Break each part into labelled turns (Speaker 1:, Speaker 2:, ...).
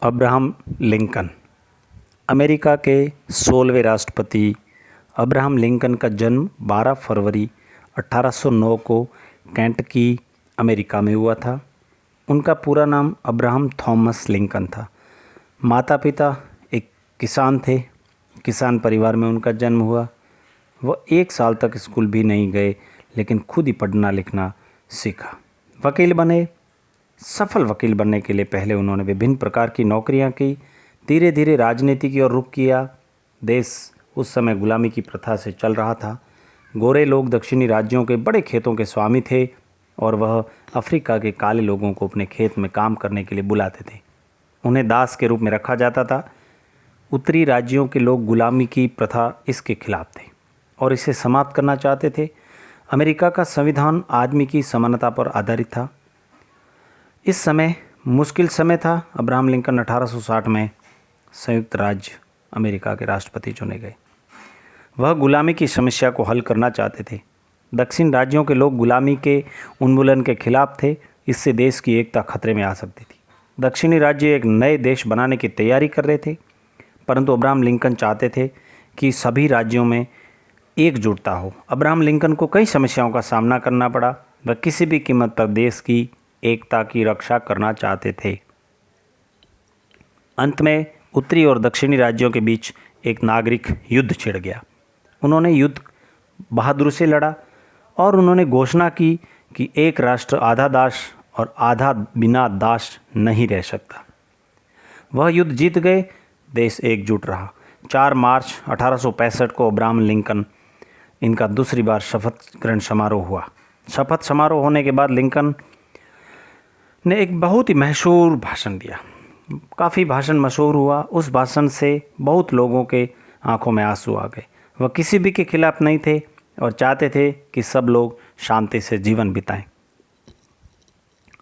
Speaker 1: Abraham Lincoln. America के 16वें राष्ट्रपति Abraham Lincoln का जन्म 12 फरवरी 1809 को केंटकी, अमेरिका में हुआ था। उनका पूरा नाम अब्राहम थॉमस लिंकन था। माता पिता एक किसान थे। किसान परिवार में उनका जन्म हुआ। वह 1 साल तक स्कूल भी नहीं गए, लेकिन खुद ही पढ़ना लिखना सीखा। वकील बने। सफल वकील बनने के लिए पहले उन्होंने विभिन्न प्रकार की नौकरियां की। धीरे धीरे राजनीति की ओर रुख किया। देश उस समय गुलामी की प्रथा से चल रहा था। गोरे लोग दक्षिणी राज्यों के बड़े खेतों के स्वामी थे और वह अफ्रीका के काले लोगों को अपने खेत में काम करने के लिए बुलाते थे। उन्हें दास के रूप में रखा जाता था। उत्तरी राज्यों के लोग गुलामी की प्रथा इसके खिलाफ थे और इसे समाप्त करना चाहते थे। अमेरिका का संविधान आदमी की समानता पर आधारित था। इस समय मुश्किल समय था। अब्राहम लिंकन 1860 में संयुक्त राज्य अमेरिका के राष्ट्रपति चुने गए। वह गुलामी की समस्या को हल करना चाहते थे। दक्षिण राज्यों के लोग गुलामी के उन्मूलन के खिलाफ थे। इससे देश की एकता खतरे में आ सकती थी। दक्षिणी राज्य एक नए देश बनाने की तैयारी कर रहे थे, परंतु अब्राहम लिंकन चाहते थे कि सभी राज्यों में एकजुटता हो। अब्राहम लिंकन को कई समस्याओं का सामना करना पड़ा। वह किसी भी कीमत पर देश की एकता की रक्षा करना चाहते थे। अंत में उत्तरी और दक्षिणी राज्यों के बीच एक नागरिक युद्ध छिड़ गया। उन्होंने युद्ध बहादुरी से लड़ा और उन्होंने घोषणा की कि एक राष्ट्र आधा दास और आधा बिना दास नहीं रह सकता। वह युद्ध जीत गए। देश एकजुट रहा। 4 मार्च 1865 को अब्राहम लिंकन इनका दूसरी बार शपथ ग्रहण समारोह हुआ। शपथ समारोह होने के बाद लिंकन ने एक बहुत ही मशहूर भाषण दिया। काफ़ी भाषण मशहूर हुआ। उस भाषण से बहुत लोगों के आंखों में आंसू आ गए। वह किसी भी के खिलाफ नहीं थे और चाहते थे कि सब लोग शांति से जीवन बिताएं।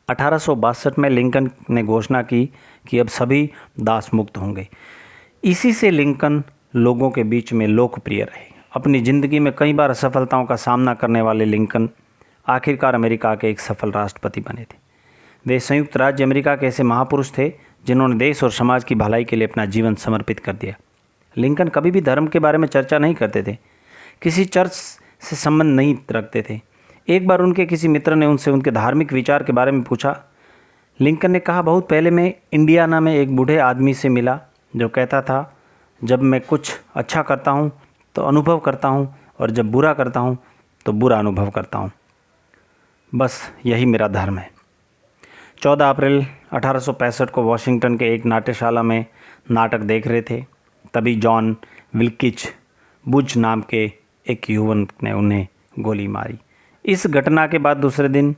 Speaker 1: 1862 में लिंकन ने घोषणा की कि अब सभी दास मुक्त होंगे। इसी से लिंकन लोगों के बीच में लोकप्रिय रहे। अपनी ज़िंदगी में कई बार असफलताओं का सामना करने वाले लिंकन आखिरकार अमेरिका के एक सफल राष्ट्रपति बने थे। वे संयुक्त राज्य अमेरिका के ऐसे महापुरुष थे जिन्होंने देश और समाज की भलाई के लिए अपना जीवन समर्पित कर दिया। लिंकन कभी भी धर्म के बारे में चर्चा नहीं करते थे। किसी चर्च से संबंध नहीं रखते थे। एक बार उनके किसी मित्र ने उनसे उनके धार्मिक विचार के बारे में पूछा। लिंकन ने कहा, बहुत पहले मैं इंडियाना में एक बूढ़े आदमी से मिला जो कहता था, जब मैं कुछ अच्छा करता हूँ तो अनुभव करता हूँ और जब बुरा करता हूँ तो बुरा अनुभव करता हूँ। बस यही मेरा धर्म है। 14 अप्रैल 1865 को वॉशिंगटन के एक नाट्यशाला में नाटक देख रहे थे। तभी जॉन विल्किच बुच नाम के एक युवक ने उन्हें गोली मारी। इस घटना के बाद दूसरे दिन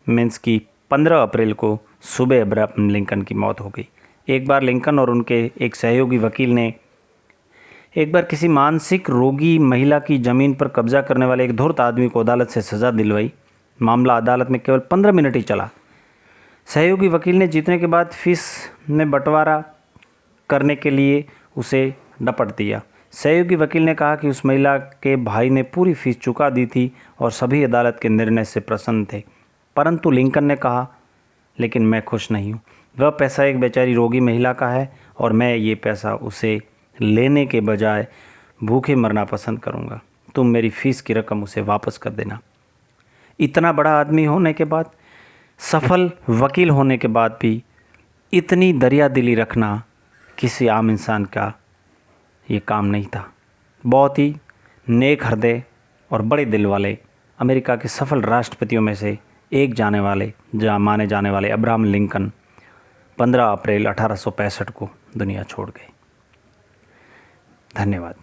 Speaker 1: मीन्स की 15 अप्रैल को सुबह अब्राहम लिंकन की मौत हो गई। एक बार लिंकन और उनके एक सहयोगी वकील ने एक बार किसी मानसिक रोगी महिला की ज़मीन पर कब्जा करने वाले एक धूर्त आदमी को अदालत से सज़ा दिलवाई। मामला अदालत में केवल 15 मिनट ही चला। सहयोगी वकील ने जीतने के बाद फीस में बंटवारा करने के लिए उसे डपट दिया। सहयोगी वकील ने कहा कि उस महिला के भाई ने पूरी फीस चुका दी थी और सभी अदालत के निर्णय से प्रसन्न थे। परंतु लिंकन ने कहा, लेकिन मैं खुश नहीं हूँ। वह पैसा एक बेचारी रोगी महिला का है और मैं ये पैसा उसे लेने के बजाय भूखे मरना पसंद करूँगा। तुम मेरी फ़ीस की रकम उसे वापस कर देना। इतना बड़ा आदमी होने के बाद, सफल वकील होने के बाद भी इतनी दरियादिली रखना किसी आम इंसान का ये काम नहीं था। बहुत ही नेक हृदय और बड़े दिल वाले अमेरिका के सफल राष्ट्रपतियों में से एक माने जाने वाले अब्राहम लिंकन 15 अप्रैल 1865 को दुनिया छोड़ गए। धन्यवाद।